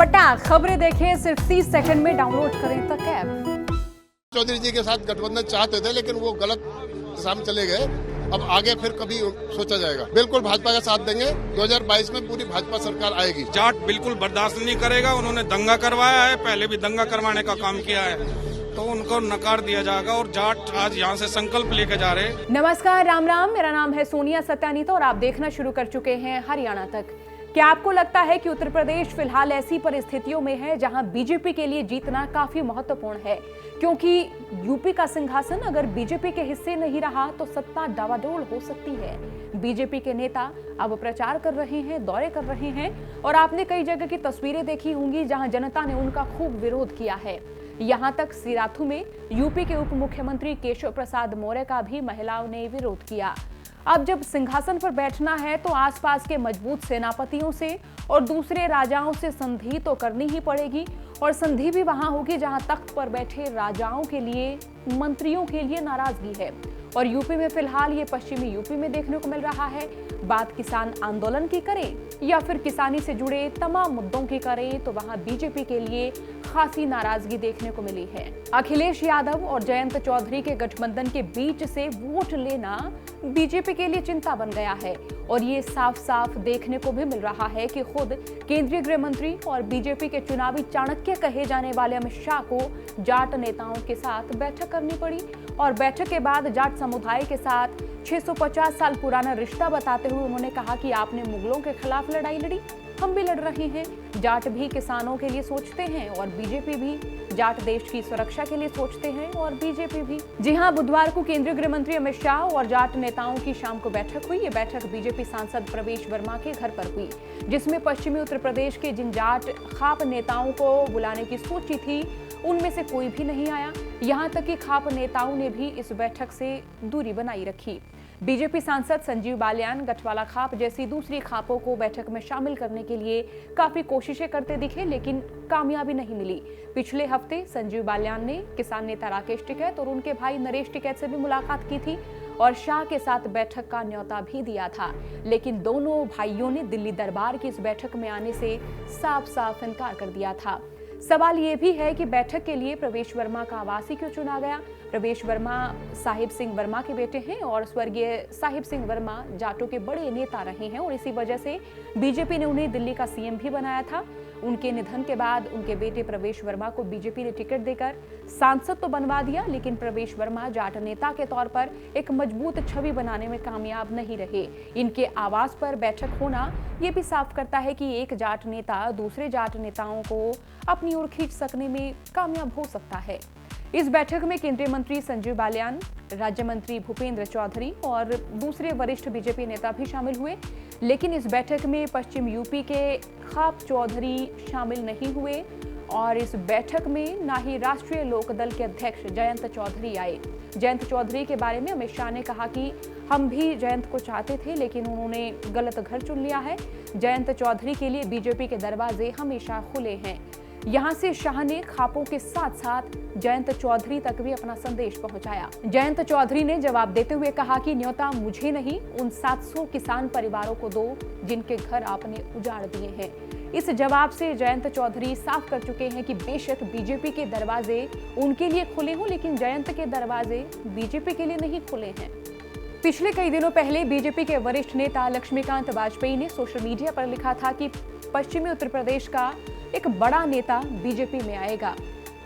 फटाक खबरें देखें सिर्फ 30 सेकंड में डाउनलोड करें तक ऐप। चौधरी जी के साथ गठबंधन चाहते थे लेकिन वो गलत दिशा में चले गए। अब आगे फिर कभी सोचा जाएगा। बिल्कुल भाजपा का साथ देंगे। 2022 में पूरी भाजपा सरकार आएगी। जाट बिल्कुल बर्दाश्त नहीं करेगा। उन्होंने दंगा करवाया है, पहले भी दंगा करवाने का काम किया है, तो उनको नकार दिया जाएगा। और जाट आज यहाँ से संकल्प लेके जा रहे हैं। नमस्कार, राम राम। मेरा नाम है सोनिया सत्यानीता और आप देखना शुरू कर चुके हैं हरियाणा तक। क्या आपको लगता है कि उत्तर प्रदेश फिलहाल ऐसी परिस्थितियों में है जहां बीजेपी के लिए जीतना काफी महत्वपूर्ण है, क्योंकि यूपी का सिंहासन अगर बीजेपी के हिस्से नहीं रहा तो सत्ता डावाडोल हो सकती है। बीजेपी के नेता अब प्रचार कर रहे हैं, दौरे कर रहे हैं और आपने कई जगह की तस्वीरें देखी होंगी जहां जनता ने उनका खूब विरोध किया है। यहां तक सिराथू में यूपी के उप मुख्यमंत्री केशव प्रसाद मौर्य का भी महिलाओं ने विरोध किया। अब जब सिंहासन पर बैठना है तो आसपास के मजबूत सेनापतियों से और दूसरे राजाओं से संधि तो करनी ही पड़ेगी, और संधि भी वहां होगी जहां तख्त पर बैठे राजाओं के लिए, मंत्रियों के लिए नाराजगी है। और यूपी में फिलहाल ये पश्चिमी यूपी में देखने को मिल रहा है। बात किसान आंदोलन की करें या फिर किसानी से जुड़े तमाम मुद्दों की करें तो वहां बीजेपी के लिए खासी नाराजगी देखने को मिली है। अखिलेश यादव और जयंत चौधरी के गठबंधन के बीच से वोट लेना बीजेपी के लिए चिंता बन गया है, और ये साफ साफ देखने को भी मिल रहा है कि खुद केंद्रीय गृह मंत्री और बीजेपी के चुनावी चाणक्य कहे जाने वाले अमित शाह को जाट नेताओं के साथ बैठक करनी पड़ी। और बैठक के बाद जाट समुदाय के साथ 650 साल पुराना रिश्ता बताते हुए उन्होंने कहा कि आपने मुगलों के खिलाफ लड़ाई लड़ी, हम भी लड़ रहे हैं। जाट भी किसानों के लिए सोचते हैं और बीजेपी भी। जाट देश की सुरक्षा के लिए सोचते हैं और बीजेपी भी। जी हां, बुधवार को केंद्रीय गृह मंत्री अमित शाह और जाट नेताओं की शाम को बैठक हुई। ये बैठक बीजेपी सांसद प्रवेश वर्मा के घर पर हुई, जिसमें पश्चिमी उत्तर प्रदेश के जिन जाट खाप नेताओं को बुलाने की सोची थी उनमें से कोई भी नहीं आया। यहां तक कि खाप नेताओं ने भी इस बैठक से दूरी बनाई रखी। बीजेपी सांसद संजीव बालियान गठवाला खाप जैसी दूसरी खापों को बैठक में शामिल करने के लिए काफी कोशिशें करते दिखे, लेकिन कामयाबी नहीं मिली। पिछले हफ्ते संजीव बालियान ने किसान नेता राकेश टिकैत और उनके भाई नरेश टिकैत से भी मुलाकात की थी और शाह के साथ बैठक का न्योता भी दिया था, लेकिन दोनों भाइयों ने दिल्ली दरबार की इस बैठक में आने से साफ साफ इनकार कर दिया था। सवाल ये भी है कि बैठक के लिए प्रवेश वर्मा का आवास ही क्यों चुना गया। प्रवेश वर्मा साहिब सिंह वर्मा के बेटे हैं और स्वर्गीय साहिब सिंह वर्मा जाटों के बड़े नेता रहे हैं, और इसी वजह से बीजेपी ने उन्हें दिल्ली का सीएम भी बनाया था। उनके निधन के बाद उनके बेटे प्रवेश वर्मा को बीजेपी ने टिकट देकर सांसद तो बनवा दिया, लेकिन प्रवेश वर्मा जाट नेता के तौर पर एक मजबूत छवि बनाने में कामयाब नहीं रहे। इनके आवास पर बैठक होना ये भी साफ करता है कि एक जाट नेता दूसरे जाट नेताओं को अपनी ओर खींच सकने में कामयाब हो सकता है। इस बैठक में केंद्रीय मंत्री संजीव बालियान, राज्य मंत्री भूपेंद्र चौधरी और दूसरे वरिष्ठ बीजेपी नेता भी शामिल हुए, लेकिन इस बैठक में पश्चिम यूपी के खाप चौधरी शामिल नहीं हुए और इस बैठक में ना ही राष्ट्रीय लोकदल के अध्यक्ष जयंत चौधरी आए। जयंत चौधरी के बारे में अमित शाह ने कहा कि हम भी जयंत को चाहते थे लेकिन उन्होंने गलत घर चुन लिया है। जयंत चौधरी के लिए बीजेपी के दरवाजे हमेशा खुले हैं। यहां से शाह ने खापों के साथ साथ जयंत चौधरी तक भी अपना संदेश पहुंचाया। जयंत चौधरी ने जवाब देते हुए कहा कि न्योता मुझे नहीं, उन 700 किसान परिवारों को दो जिनके घर आपने उजाड़ दिए हैं। इस जवाब से जयंत चौधरी साफ कर चुके हैं कि बेशक बीजेपी के दरवाजे उनके लिए खुले हों, लेकिन जयंत के दरवाजे बीजेपी के लिए नहीं खुले हैं। पिछले कई दिनों पहले बीजेपी के वरिष्ठ नेता लक्ष्मीकांत वाजपेयी ने सोशल मीडिया पर लिखा था कि पश्चिमी उत्तर प्रदेश का एक बड़ा नेता बीजेपी में आएगा,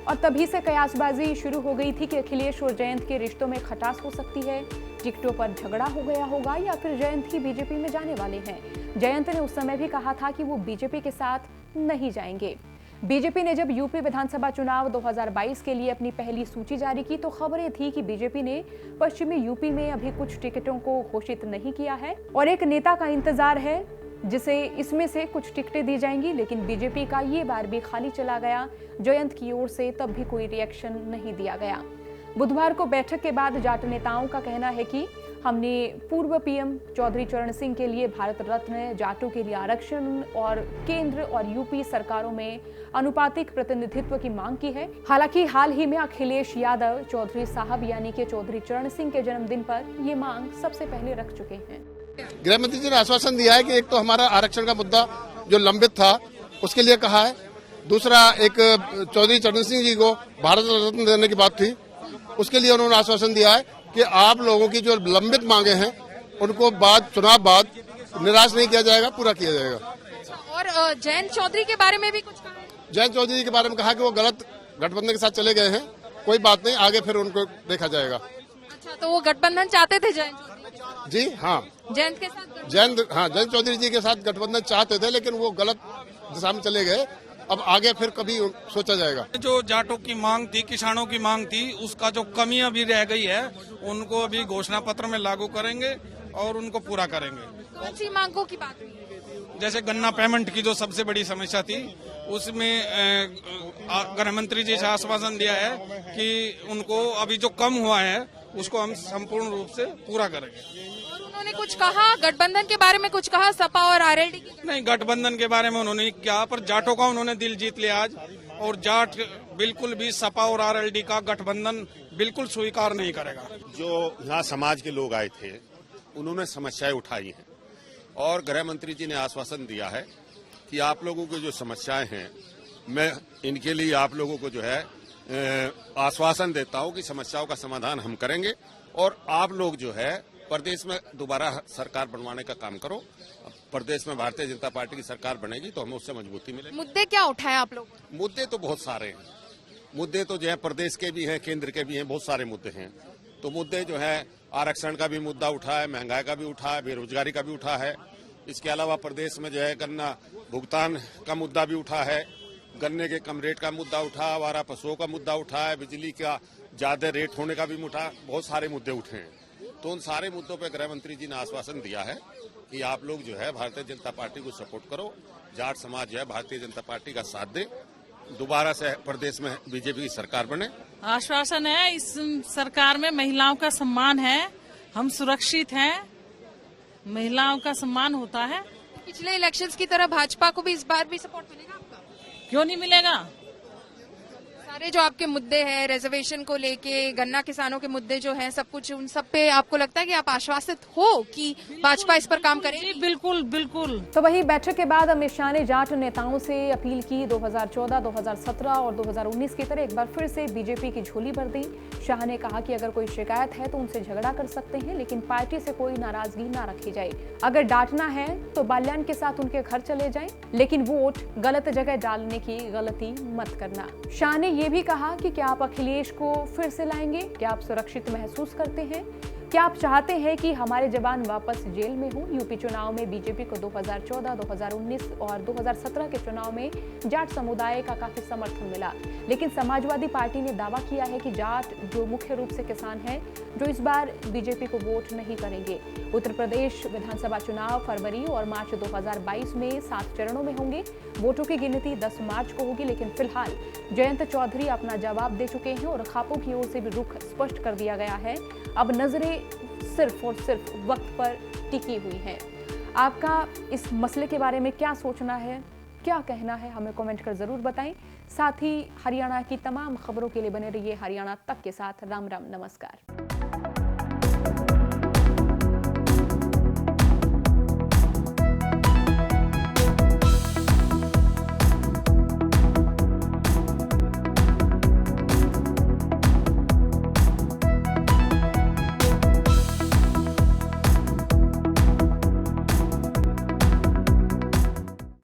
और तभी से कयासबाजी शुरू हो गई थी कि अखिलेश और जयंत के रिश्तों में खटास हो सकती है, टिकटों पर झगड़ा हो गया होगा या फिर जयंत ही बीजेपी में जाने वाले हैं। जयंत ने उस समय भी कहा था कि वो बीजेपी के साथ नहीं जाएंगे। बीजेपी ने जब यूपी विधानसभा चुनाव 2022 के लिए अपनी पहली सूची जारी की तो खबरें थी कि बीजेपी ने पश्चिमी यूपी में अभी कुछ टिकटों को घोषित नहीं किया है और एक नेता का इंतजार है जिसे इसमें से कुछ टिकटें दी जाएंगी, लेकिन बीजेपी का ये बार भी खाली चला गया। जयंत की ओर से तब भी कोई रिएक्शन नहीं दिया गया। बुधवार को बैठक के बाद जाट नेताओं का कहना है कि हमने पूर्व पीएम चौधरी चरण सिंह के लिए भारत रत्न, जाटों के लिए आरक्षण और केंद्र और यूपी सरकारों में अनुपातिक प्रतिनिधित्व की मांग की है। हालांकि हाल ही में अखिलेश यादव चौधरी साहब यानी कि चौधरी चरण सिंह के जन्मदिन पर ये मांग सबसे पहले रख चुके हैं। गृह मंत्री जी ने आश्वासन दिया है कि एक तो हमारा आरक्षण का मुद्दा जो लंबित था उसके लिए कहा है, दूसरा एक चौधरी चरण सिंह जी को भारत रत्न देने की बात थी, उसके लिए उन्होंने आश्वासन दिया है कि आप लोगों की जो लंबित मांगे हैं उनको चुनाव बाद निराश नहीं किया जाएगा, पूरा किया जाएगा। और जयंत चौधरी के बारे में भी कुछ कहा है? जयंत चौधरी के बारे में कहा कि वो गलत गठबंधन के साथ चले गए हैं, कोई बात नहीं, आगे फिर उनको देखा जाएगा। अच्छा, तो वो गठबंधन चाहते थे जयंत चौधरी? जी हाँ, जयंत के साथ जयंत चौधरी जी के साथ गठबंधन चाहते थे, लेकिन वो गलत दिशा में चले गए। अब आगे फिर कभी सोचा जाएगा। जो जाटों की मांग थी, किसानों की मांग थी, उसका जो कमी अभी रह गई है उनको अभी घोषणा पत्र में लागू करेंगे और उनको पूरा करेंगे। कौन सी मांगों की बात हुई? जैसे गन्ना पेमेंट की जो सबसे बड़ी समस्या थी, उसमें गृह मंत्री जी से आश्वासन दिया है कि उनको अभी जो कम हुआ है उसको हम संपूर्ण रूप से पूरा करेंगे। और उन्होंने कुछ कहा गठबंधन के बारे में, कुछ कहा सपा और आरएलडी की? नहीं, गठबंधन के बारे में उन्होंने क्या, पर जाटों का उन्होंने दिल जीत लिया आज, और जाट बिल्कुल भी सपा और आरएलडी का गठबंधन बिल्कुल स्वीकार नहीं करेगा। जो यहाँ समाज के लोग आए थे उन्होंने समस्याएं उठाई हैं और गृह मंत्री जी ने आश्वासन दिया है कि आप लोगों की जो समस्याएं हैं, मैं इनके लिए आप लोगों को जो है आश्वासन देता हूं कि समस्याओं का समाधान हम करेंगे और आप लोग जो है प्रदेश में दोबारा सरकार बनवाने का काम करो। प्रदेश में भारतीय जनता पार्टी की सरकार बनेगी तो हमें उससे मजबूती मिलेगी। मुद्दे क्या उठाए आप लोग? मुद्दे तो बहुत सारे हैं, मुद्दे तो जो है प्रदेश के भी हैं, केंद्र के भी हैं, बहुत सारे मुद्दे हैं। तो मुद्दे जो है आरक्षण का भी मुद्दा उठा है, महंगाई का भी उठा है, बेरोजगारी का भी उठा है। इसके अलावा प्रदेश में जो है गन्ना भुगतान का मुद्दा भी उठा है, गन्ने के कम रेट का मुद्दा उठा, आवारा पशुओं का मुद्दा उठा है, बिजली का ज्यादा रेट होने का भी उठा, बहुत सारे मुद्दे उठे हैं। तो उन सारे मुद्दों पर गृह मंत्री जी ने आश्वासन दिया है कि आप लोग जो है भारतीय जनता पार्टी को सपोर्ट करो, जाट समाज जो है भारतीय जनता पार्टी का साथ दे, दोबारा से प्रदेश में बीजेपी की सरकार बने। आश्वासन है, इस सरकार में महिलाओं का सम्मान है, हम सुरक्षित हैं, महिलाओं का सम्मान होता है। पिछले इलेक्शंस की तरह भाजपा को भी इस बार भी सपोर्ट मिलेगा आपका? क्यों नहीं मिलेगा? सारे जो आपके मुद्दे हैं, रिजर्वेशन को लेके, गन्ना किसानों के मुद्दे जो हैं, सब कुछ उन सब पे आपको लगता है कि आप आश्वासित हो कि भाजपा इस पर काम करेगी? बिल्कुल बिल्कुल। तो वही बैठक के बाद अमित शाह ने जाट नेताओं से अपील की 2014, 2017 और 2019 की तरह एक बार फिर से बीजेपी की झोली भर दी। शाह ने कहा कि अगर कोई शिकायत है तो उनसे झगड़ा कर सकते हैं, लेकिन पार्टी से कोई नाराजगी ना रखी जाए। अगर डांटना है तो बाल्यान के साथ उनके घर चले जाएं, लेकिन वोट गलत जगह डालने की गलती मत करना। शाह ने ये भी कहा कि क्या आप अखिलेश को फिर से लाएंगे? क्या आप सुरक्षित महसूस करते हैं? क्या आप चाहते हैं कि हमारे जवान वापस जेल में हों? यूपी चुनाव में बीजेपी को 2014, 2019 और 2017 के चुनाव में जाट समुदाय का काफी समर्थन मिला, लेकिन समाजवादी पार्टी ने दावा किया है कि जाट जो मुख्य रूप से किसान हैं, जो इस बार बीजेपी को वोट नहीं करेंगे। उत्तर प्रदेश विधानसभा चुनाव फरवरी और मार्च 2022 में 7 चरणों में होंगे। वोटों की गिनती 10 मार्च को होगी, लेकिन फिलहाल जयंत चौधरी अपना जवाब दे चुके हैं और खापों की ओर से भी रुख स्पष्ट कर दिया गया है। अब नजरें सिर्फ और सिर्फ वक्त पर टिकी हुई हैं। आपका इस मसले के बारे में क्या सोचना है, क्या कहना है, हमें कमेंट कर जरूर बताएं। साथ ही हरियाणा की तमाम खबरों के लिए बने रहिए हरियाणा तक के साथ। राम राम, नमस्कार।